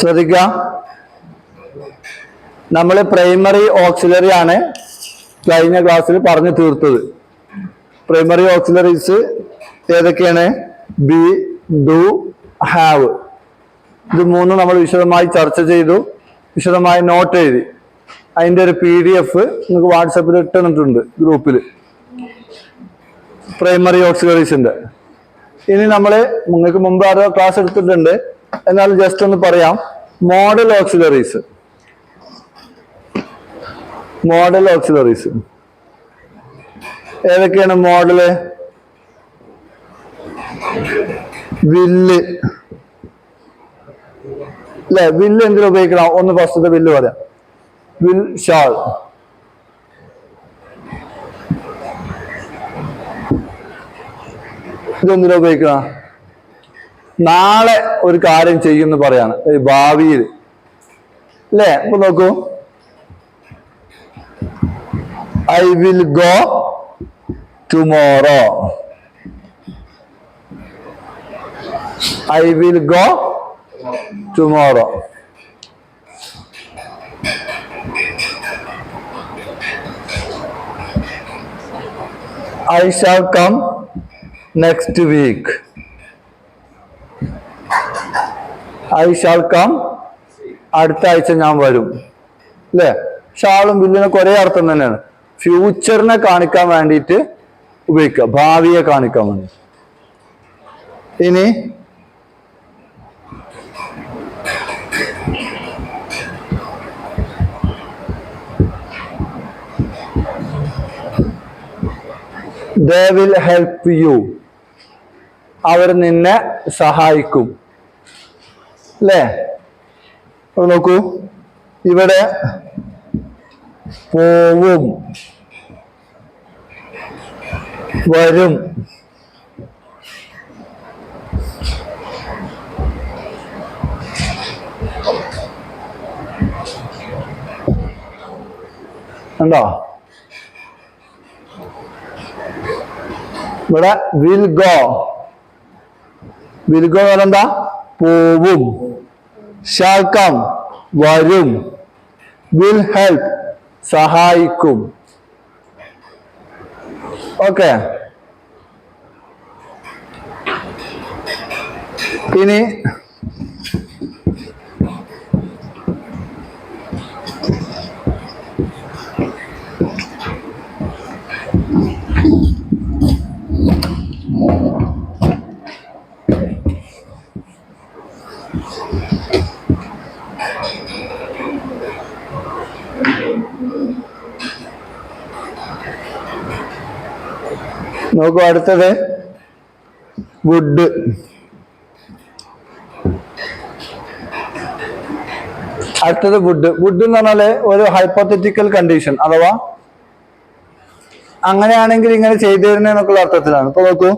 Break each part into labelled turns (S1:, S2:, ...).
S1: ശ്രദ്ധിക്കുക, നമ്മൾ primary auxiliary ആണ് കഴിഞ്ഞ ക്ലാസ്സിൽ പറഞ്ഞു തീർത്തത്. പ്രൈമറി ഓക്സിലറീസ് ഏതൊക്കെയാണ്? B, do, have. ഇത് മൂന്നും നമ്മൾ വിശദമായി ചർച്ച ചെയ്തു, വിശദമായി നോട്ട് എഴുതി. അതിൻ്റെ ഒരു PDF നിങ്ങൾക്ക് വാട്സപ്പിൽ ഇട്ടിട്ടുണ്ട് ഗ്രൂപ്പിൽ, പ്രൈമറി ഓക്സിലറീസിന്റെ. ഇനി നിങ്ങൾക്ക് മുമ്പ് ആരോ ക്ലാസ് എടുത്തിട്ടുണ്ട്, എന്നാലും ജസ്റ്റ് ഒന്ന് പറയാം. Modal auxiliaries. മോഡൽ ഓക്സിലറീസ് ഏതൊക്കെയാണ്? മോഡല്, വില്ല് അല്ലെ? വില്ല് എന്തിനു ഉപയോഗിക്കണം? ഒന്ന് ഫസ്റ്റത്തെ വില്ല് പറയാം. Will, shall. ഇതെന്തിനാ ഉപയോഗിക്കണം? നാളെ ഒരു കാര്യം ചെയ്യുമെന്ന് പറയാണ്, ഭാവിയിൽ അല്ലേ? അപ്പൊ നോക്കൂ, I will go tomorrow. I will go tomorrow. I shall come next week. I shall come, അടുത്ത ആഴ്ച ഞാൻ വരും അല്ലേ? ഷാളും വില്ലിനും ഒരേ അർത്ഥം തന്നെയാണ്. ഫ്യൂച്ചറിനെ കാണിക്കാൻ വേണ്ടിയിട്ട് ഉപയോഗിക്കുക, ഭാവിയെ കാണിക്കാൻ വേണ്ടി. ഇനി they will help you. അവർ നിന്നെ സഹായിക്കും അല്ലേ? നോക്കൂ, ഇവിടെ പോവും, വരും. ഉണ്ടോ? ഇവിടെ വിൽ ഗോ. വിൽ ഗോ എന്താ? പോവും. ഷാൽ കം, വരും. വിൽ ഹെൽപ്പ്, സഹായിക്കും. ഓക്കെ. ഇനി നോക്കൂ, അടുത്തത് വുഡ്. അടുത്തത് വുഡ്. വുഡ് എന്ന് പറഞ്ഞാല് ഒരു ഹൈപ്പോത്തറ്റിക്കൽ കണ്ടീഷൻ, അഥവാ അങ്ങനെയാണെങ്കിൽ ഇങ്ങനെ ചെയ്തു തരുന്നതിനൊക്കെയുള്ള അർത്ഥത്തിലാണ്. ഇപ്പൊ നോക്കൂ,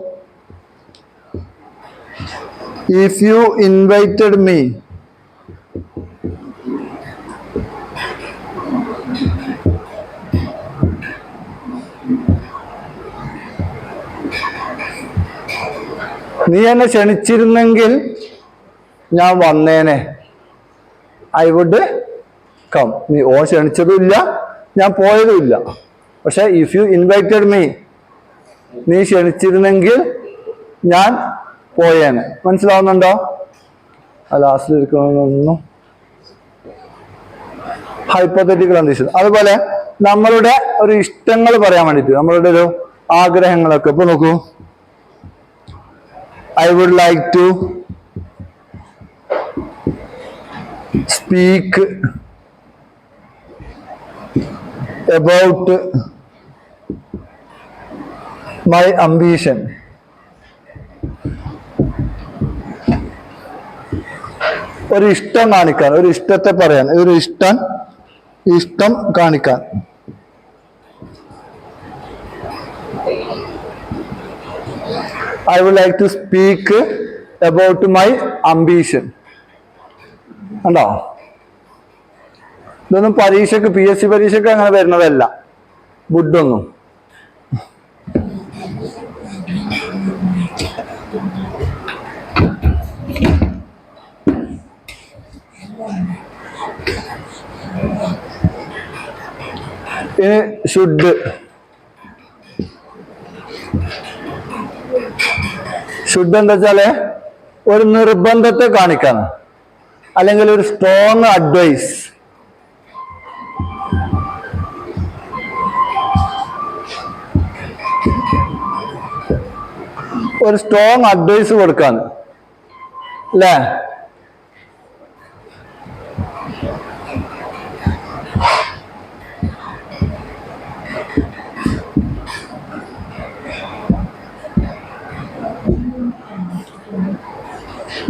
S1: ഇഫ് യു ഇൻവൈറ്റഡ് മീ, നീ എന്നെ ക്ഷണിച്ചിരുന്നെങ്കിൽ ഞാൻ വന്നേനെ. I would come. നീ ക്ഷണിച്ചതുമില്ല, ഞാൻ പോയതുമില്ല. പക്ഷെ ഇഫ് യു ഇൻവൈറ്റഡ് മീ, നീ ക്ഷണിച്ചിരുന്നെങ്കിൽ ഞാൻ പോയേനെ. മനസ്സിലാവുന്നുണ്ടോ? ആ ലാസ്റ്റിൽ ഇരിക്കണമെന്നൊന്നും ഹൈപ്പോത്തറ്റിക്കൽ കണ്ടീഷൻ. അതുപോലെ നമ്മളുടെ ഒരു ഇഷ്ടങ്ങൾ പറയാൻ വേണ്ടിയിട്ട്, നമ്മളുടെ ഒരു ആഗ്രഹങ്ങളൊക്കെ. ഇപ്പൊ നോക്കൂ, I would like to speak about my ambition. ഒരു ഇഷ്ടം കാണിക്കാൻ, ഒരു ഇഷ്ടത്തെ പറയാൻ, ഒരു ഇഷ്ടം കാണിക്കാൻ. I would like to speak about my ambition. കണ്ടോ? ഇതൊന്നും പരീക്ഷയ്ക്ക്, PSC പരീക്ഷയ്ക്ക് അങ്ങനെ വരുന്നതല്ല വുഡൊന്നും. ഇനി ഷുഡ്. ഷുഡ് എന്താ വെച്ചാല് ഒരു നിർബന്ധത്തെ കാണിക്കാണ്, അല്ലെങ്കിൽ ഒരു സ്ട്രോങ് അഡ്വൈസ്. ഒരു സ്ട്രോങ് അഡ്വൈസ് കൊടുക്കാണ് അല്ലേ?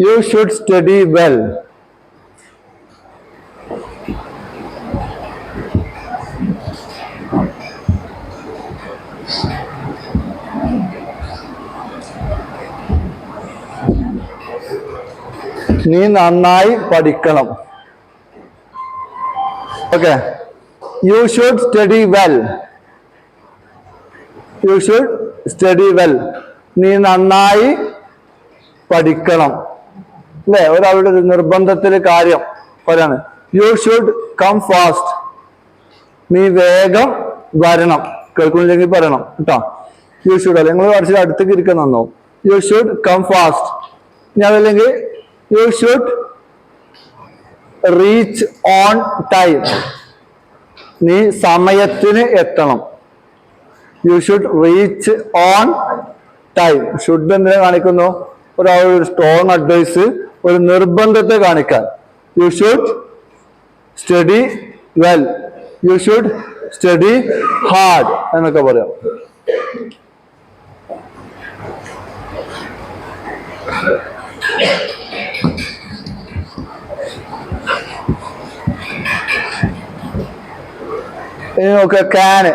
S1: You should study well. നീ നന്നായി പഠിക്കണം. Okay, you should study well. You should study well. നീ നന്നായി പഠിക്കണം അല്ലേ? ഒരാളുടെ ഒരു നിർബന്ധത്തില് കാര്യം പറയാണ്. You should come fast. നീ വേഗം വരണം. കേൾക്കുന്നില്ലെങ്കിൽ പറയണം കേട്ടോ. യു ഷുഡ് അല്ല, നിങ്ങൾ കുറച്ച് അടുത്തേക്ക് ഇരിക്കാൻ നന്നോ. You should come fast. ഇനി അതല്ലെങ്കിൽ you should reach on time. നീ സമയത്തിന് എത്തണം. You should reach on time. Should എന്തിനെ കാണിക്കുന്നു? ഒരു സ്ട്രോങ് അഡ്വൈസ്, ഒരു നിർബന്ധത്തെ കാണിക്കാൻ. You should study well. You should study hard എന്നൊക്കെ പറയാം. ഇനി നോക്കുക, ക്യാൻ.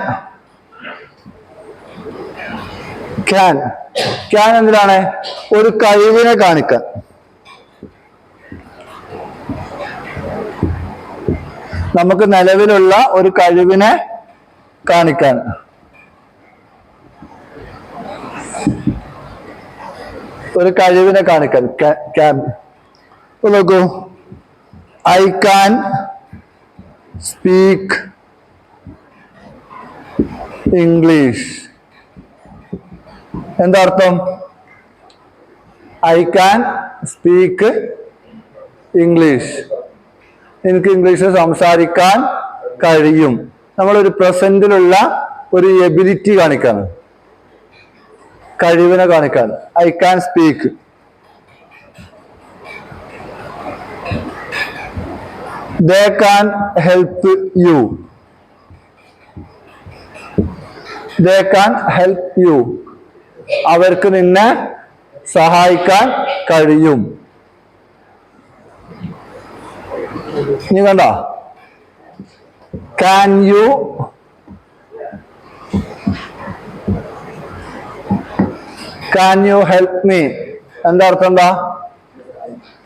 S1: ക്യാൻ ക്യാൻ എന്തിനാണ്? ഒരു കഴിവിനെ കാണിക്കാൻ. നമുക്ക് നിലവിലുള്ള ഒരു കഴിവിനെ കാണിക്കാൻ. ഒരു കഴിവിനെ കാണിക്കാൻ ക്യാൻ. നോക്കൂ, ഐ കാൻ സ്പീക്ക് ഇംഗ്ലീഷ്. എന്താ അർത്ഥം? I can speak English. എനിക്ക് ഇംഗ്ലീഷ് സംസാരിക്കാൻ കഴിയും. നമ്മളൊരു പ്രസന്റിലുള്ള ഒരു എബിലിറ്റി കാണിക്കാണ്, കഴിവിനെ കാണിക്കാൻ. I can speak. They can help you. They can help you. അവർക്ക് നിന്നെ സഹായിക്കാൻ കഴിയും. നീ കണ്ടോ? Can you help me. എന്താ അർത്ഥം? എന്താ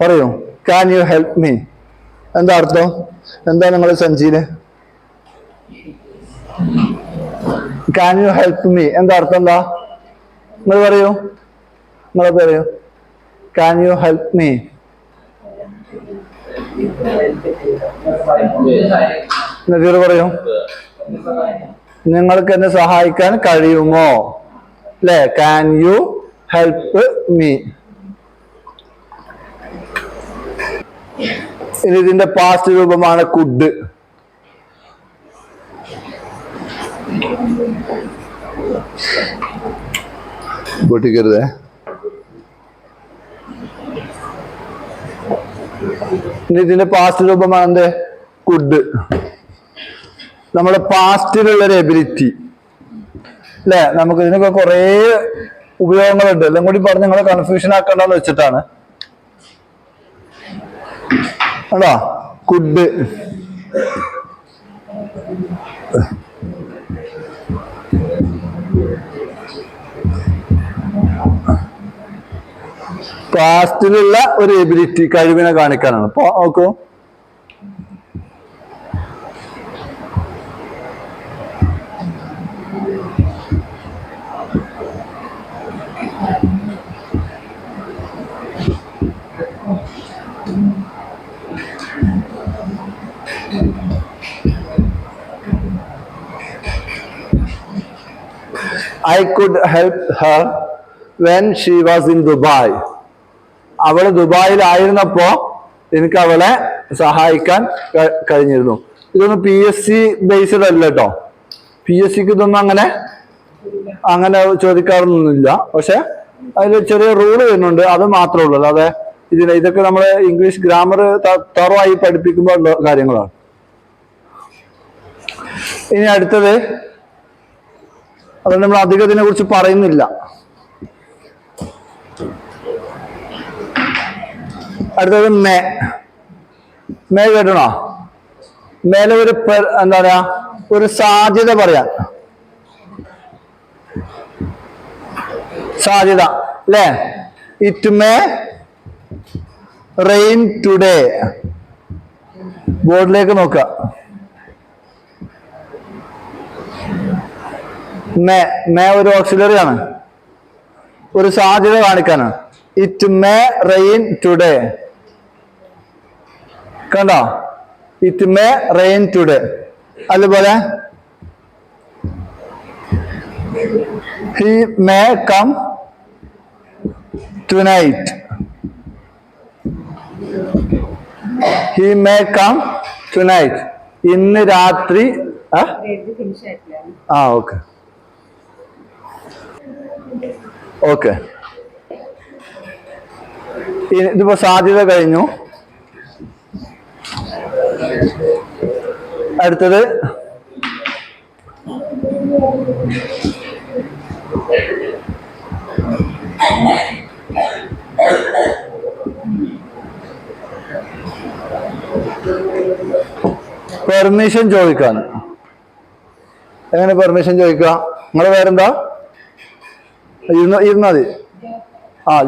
S1: പറയൂ? ക്യാൻ യു ഹെൽപ്പ് മീ എന്താ അർത്ഥം? എന്താ നിങ്ങളുടെ സഞ്ചിയില്? ക്യാൻ യു ഹെൽപ്പ് മീ എന്താ അർത്ഥം? എന്താ നിങ്ങൾ പറയൂ, നിങ്ങൾ പറയൂ. Can you help me. Nazeer പറയൂ, നിങ്ങൾക്ക് എന്നെ സഹായിക്കാൻ കഴിയുമോ? അല്ലെ? Can you help me. ഇനി ഇതിന്റെ പാസ്റ്റ് രൂപമാണ് കുഡ്. പൊട്ടിക്കരുതേ. ഇനി ഇതിന്റെ പാസ്റ്റ് രൂപമാണ് എന്ത്? കുഡ്. നമ്മുടെ പാസ്റ്റിലുള്ളൊരു എബിലിറ്റി അല്ലെ? നമുക്ക് ഇതിനൊക്കെ കുറെ ഉപയോഗങ്ങളുണ്ട്. എല്ലാം കൂടി പറഞ്ഞ് നിങ്ങളെ കൺഫ്യൂഷൻ ആക്കണ്ടെന്ന് വെച്ചിട്ടാണ്. അതാ കുഡ്. പാസ്റ്റിലുള്ള ഒരു എബിലിറ്റി, കഴിവിനെ കാണിക്കാനാണ്. അപ്പൊ നോക്കൂ, I could help her when she was in Dubai. അവൾ ദുബായിലായിരുന്നപ്പോ എനിക്ക് അവളെ സഹായിക്കാൻ കഴിഞ്ഞിരുന്നു. ഇതൊന്നും PSC ബേസ്ഡ് അല്ല കേട്ടോ. PSCക്ക് ഇതൊന്നും അങ്ങനെ ചോദിക്കാറൊന്നുമില്ല. പക്ഷെ അതിൽ ചെറിയ റൂള് വരുന്നുണ്ട്, അത് മാത്രമേ ഉള്ളൂ. അല്ലാതെ ഇതൊക്കെ നമ്മൾ ഇംഗ്ലീഷ് ഗ്രാമർ തറവായി പഠിപ്പിക്കുമ്പോൾ ഉള്ള കാര്യങ്ങളാണ്. ഇനി അടുത്തത്, അതുകൊണ്ട് നമ്മൾ അധികം ഇതിനെ കുറിച്ച് പറയുന്നില്ല. അടുത്തത് മേ കേട്ടണോ? മേലെ ഒരു എന്താ പറയാ, ഒരു സാധ്യത പറയാൻ, സാധ്യത അല്ലേ? It may rain today. ബോർഡിലേക്ക് നോക്കുക. മേ ഒരു ഓക്സിലറി ആണ്, ഒരു സാധ്യത കാണിക്കാനാണ്. It may rain today. കണ്ടോ? It may rain today. അതുപോലെ he may come tonight. He may come tonight. ഇന്ന് രാത്രി. Okay okay. ഇതിപ്പോ സാധ്യത കഴിഞ്ഞു. അടുത്തത് പെർമിഷൻ ചോദിക്കാൻ. എങ്ങനെ പെർമിഷൻ ചോദിക്കുക? നിങ്ങളെ പേരെന്താ? ഇരുന്നാ മതി.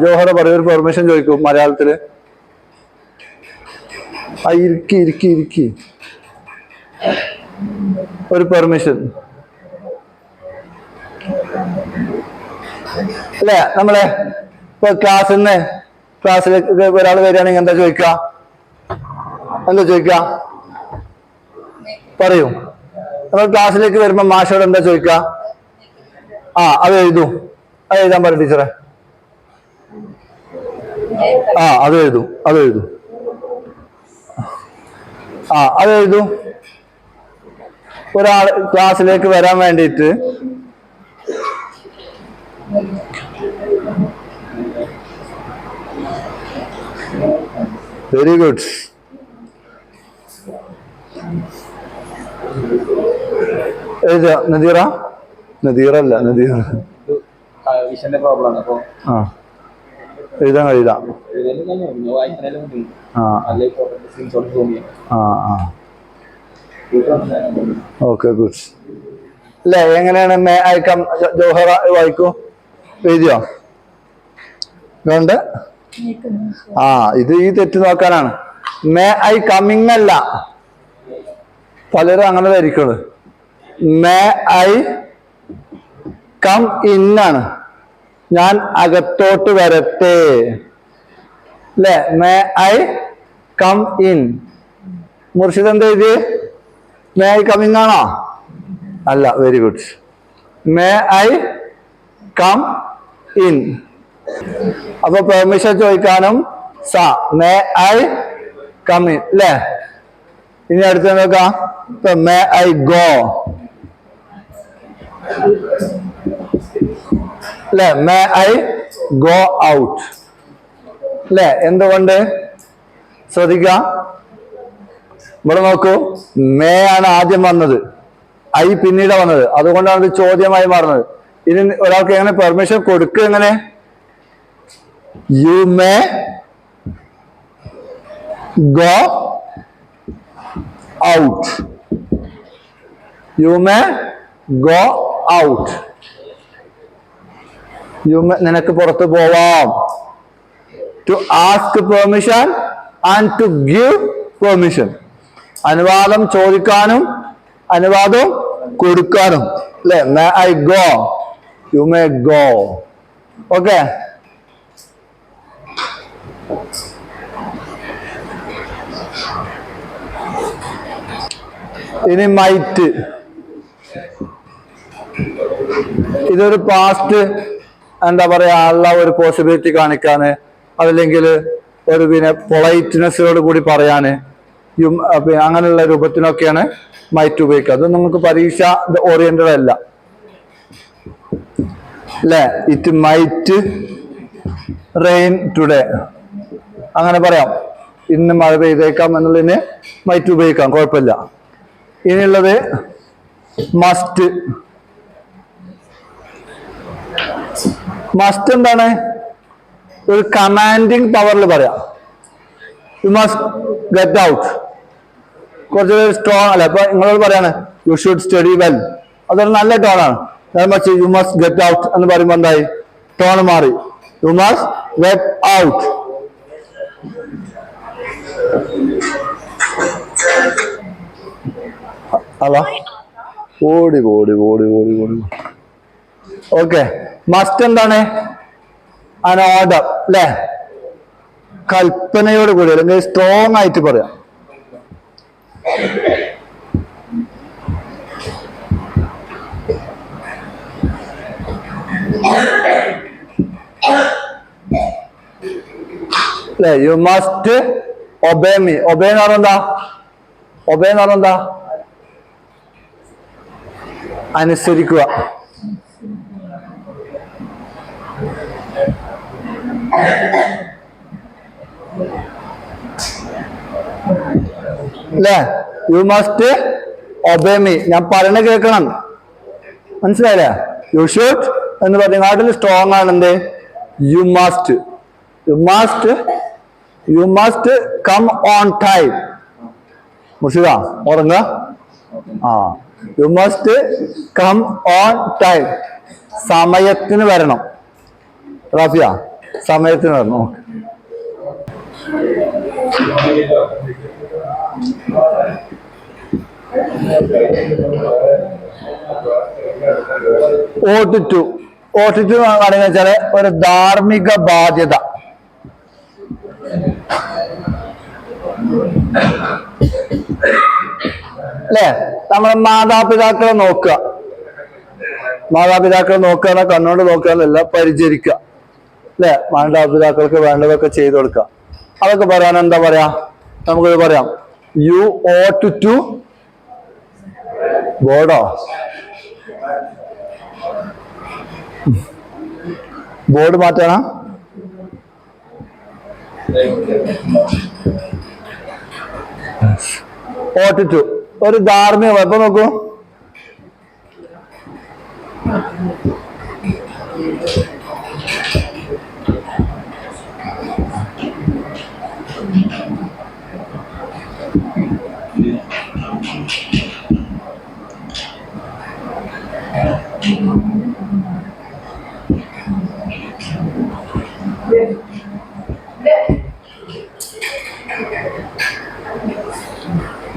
S1: ജോഹറ പറയും, ഒരു പെർമിഷൻ ചോദിക്കും മലയാളത്തില്. ഇരിക്കി ഒരു പെർമിഷൻ അല്ലേ? നമ്മളെ ഇപ്പൊ ക്ലാസ്സിലേക്ക് ഒരാൾ വരികയാണെങ്കിൽ എന്താ ചോദിക്ക? പറയൂ. നമ്മൾ ക്ലാസ്സിലേക്ക് വരുമ്പോ മാഷോട് എന്താ ചോദിക്ക? അത് എഴുതാൻ പറയും ടീച്ചറെ. അത് എഴുതൂ. ഒരാൾ ക്ലാസ്സിലേക്ക് വരാൻ വേണ്ടിയിട്ട് വെരി ഗുഡ്. എഴുതുക. നദീറല്ല. എഴുതാൻ കഴിയില്ല. Okay good. അല്ലേ? എങ്ങനെയാണ് മേ ഐ കം? ജോഹറ വായിക്കൂ. എഴുതിയോ? അതുകൊണ്ട് ഇത് ഈ തെറ്റ് നോക്കാനാണ്. മേ ഐ കമ്മിങ് അല്ല, പലരും അങ്ങനെ ധരിക്കുള്ളൂ. മേ ഐ കം ഇൻ ആണ്. ഞാൻ അകത്തോട്ട് വരട്ടെ അല്ലേ? May I come in. Murshid എന്താ എഴുതി? മേ ഐ കമ്മിങ് ആണോ? അല്ല. Very good. May I come in. അപ്പൊ പെർമിഷൻ ചോദിക്കാനും മേ ഐ കം ഇൻ അല്ലേ? ഇനി അടുത്ത് നോക്കാം. മേ ഐ ഗോ അല്ലെ? മേ ഐ ഗോ ഔട്ട് അല്ലെ? എന്തുകൊണ്ട്? ശ്രദ്ധിക്ക. ഇവിടെ നോക്കൂ. മേ ആണ് ആദ്യം വന്നത്, ഐ പിന്നീട് വന്നത്. അതുകൊണ്ടാണ് ഇത് ചോദ്യമായി മാറുന്നത്. ഇനി ഒരാൾക്ക് എങ്ങനെ പെർമിഷൻ കൊടുക്കുക? എങ്ങനെ? You may go out. You may go out. നിനക്ക് പുറത്ത് പോവാം. To ask permission and to give permission. അനുവാദം ചോദിക്കാനും അനുവാദം കൊടുക്കാനും അല്ലെ? May I go, you may go. Okay. ഇനി മൈറ്റ്, ഇതൊരു പാസ്റ്റ് എന്താ പറയാ ഉള്ള ഒരു പോസിബിലിറ്റി കാണിക്കാന്, അതല്ലെങ്കിൽ ഒരു പിന്നെ പൊളൈറ്റ്നെസ്സോട് കൂടി പറയാന് അങ്ങനെയുള്ള രൂപത്തിനൊക്കെയാണ് മൈറ്റ് ഉപയോഗിക്കുക. അത് നമുക്ക് പരീക്ഷ ഓറിയന്റഡ് അല്ല അല്ലേ. ഇറ്റ് മൈറ്റ് റെയിൻ ടുഡേ അങ്ങനെ പറയാം. ഇന്ന് മഴ പെയ്തേക്കാം എന്നുള്ളതിന് മൈറ്റ് ഉപയോഗിക്കാം, കുഴപ്പമില്ല. ഇനിയുള്ളത് മസ്റ്റ്. മസ്റ്റ് എന്താണ്? ഒരു കമാൻഡിങ് പവറിൽ പറയാം. You must get out. കുറച്ച് സ്ട്രോങ് അല്ല. ഇപ്പൊ നിങ്ങളോട് പറയാണ് യു ഷുഡ് സ്റ്റഡി വെൽ, അതൊരു നല്ല ടോണാണ്. മറിച്ച് യു മസ്റ്റ് ഗെറ്റ് ഔട്ട് എന്ന് പറയുമ്പോൾ എന്തായി? ടോൺ മാറി. You must get out. അല്ല ഓടി ഓടി ഓടി ഓടി ഓടി. ഓക്കെ, മസ്റ്റ് എന്താണ്? അൻ ഓർഡർ അല്ലെ, കൽപ്പനയോട് കൂടി അല്ലെങ്കിൽ സ്ട്രോങ് ആയിട്ട് പറയാം. അല്ലെ, you must obey me. Obey എന്ന് പറഞ്ഞെന്താ? ഒബേ എന്ന് പറഞ്ഞെന്താ? അനുസരിക്കുക. അല്ലേ, യു മസ്റ്റ് ഒബേ മീ. ഞാൻ പറയണ കേൾക്കണം, മനസ്സിലായില്ലേ? യു ഷുഡ് എന്ന് പറഞ്ഞ നാട്ടിൽ സ്ട്രോങ് ആണ് എന്ത്? You must. You must you must come on time. മുഷിക ഉറങ്ങ. You must come on time. സമയത്തിന് വരണം. റാഫിയ, സമയത്തിന് വരണം. ഓട്ടിറ്റു. ഓട്ടിറ്റു ആണെന്ന് വെച്ചാല് ഒരു ധാർമ്മിക ബാധ്യത. അല്ലെ, നമ്മളെ മാതാപിതാക്കളെ നോക്കുക. മാതാപിതാക്കളെ നോക്കുക, കണ്ണോട് നോക്കുകയല്ല, പരിചരിക്കുക. അല്ലെ, മാതാപിതാക്കൾക്ക് വേണ്ടതൊക്കെ ചെയ്തു കൊടുക്കുക. അതൊക്കെ പറയാൻ എന്താ പറയാ? നമുക്കത് പറയാം, യു ഓട്ട് ടു ബോർഡോ ബോർഡ് മാറ്റാനാ? ഓട്ട് ടു ഒരു ധാർമ്മിക. ഇപ്പൊ നോക്കൂ,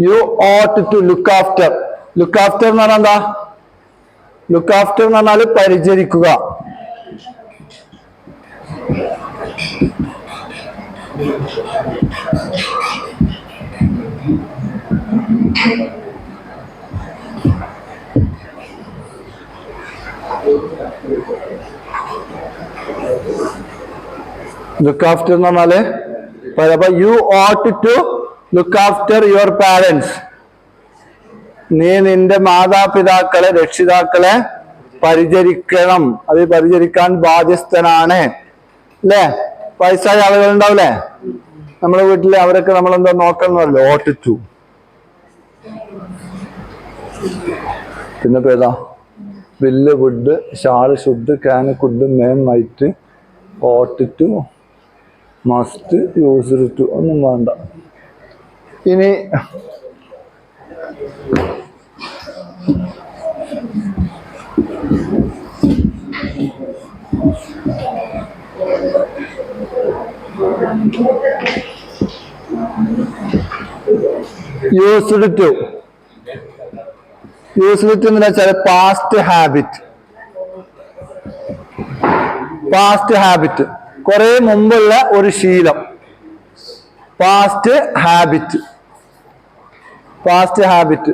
S1: you ought to look after. Look after എന്ന് പറഞ്ഞാൽ എന്താ? ലുക്ക് ആഫ്റ്റർ എന്ന് പറഞ്ഞാൽ പരിചരിക്കുക. ലുക്ക് ആഫ്റ്റർ എന്ന് പറഞ്ഞാല് അപ്പൊ you ought to look after your parents. നീ നിന്റെ മാതാപിതാക്കളെ, രക്ഷിതാക്കളെ പരിചരിക്കണം. അത് പരിചരിക്കാൻ ബാധ്യസ്ഥനാണ്. അല്ലേ, വയസ്സായ ആളുകൾ ഉണ്ടാവില്ലേ നമ്മുടെ വീട്ടില്, അവരൊക്കെ നമ്മളെന്താ നോക്കണമല്ലോ. Ought to. പിന്നെ പേതാ? Will would, shall should, can could, may might, ought to, must, used to. ഒന്നും വേണ്ട. ഇനി യൂസ്ഡ് ടു. യൂസ്ഡ് ടു എന്ന് വെച്ചാൽ പാസ്റ്റ് ഹാബിറ്റ്. പാസ്റ്റ് ഹാബിറ്റ്, കുറെ മുമ്പുള്ള ഒരു ശീലം. Past habit. Past habit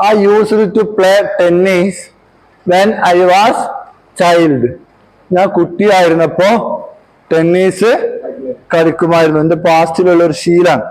S1: I used to play tennis when I was child. ഞാൻ കുട്ടിയായിരുന്നപ്പോ ടെന്നീസ് കളിക്കുമായിരുന്നു. എന്റെ പാസ്റ്റിലുള്ള ഒരു ശീലാണ്.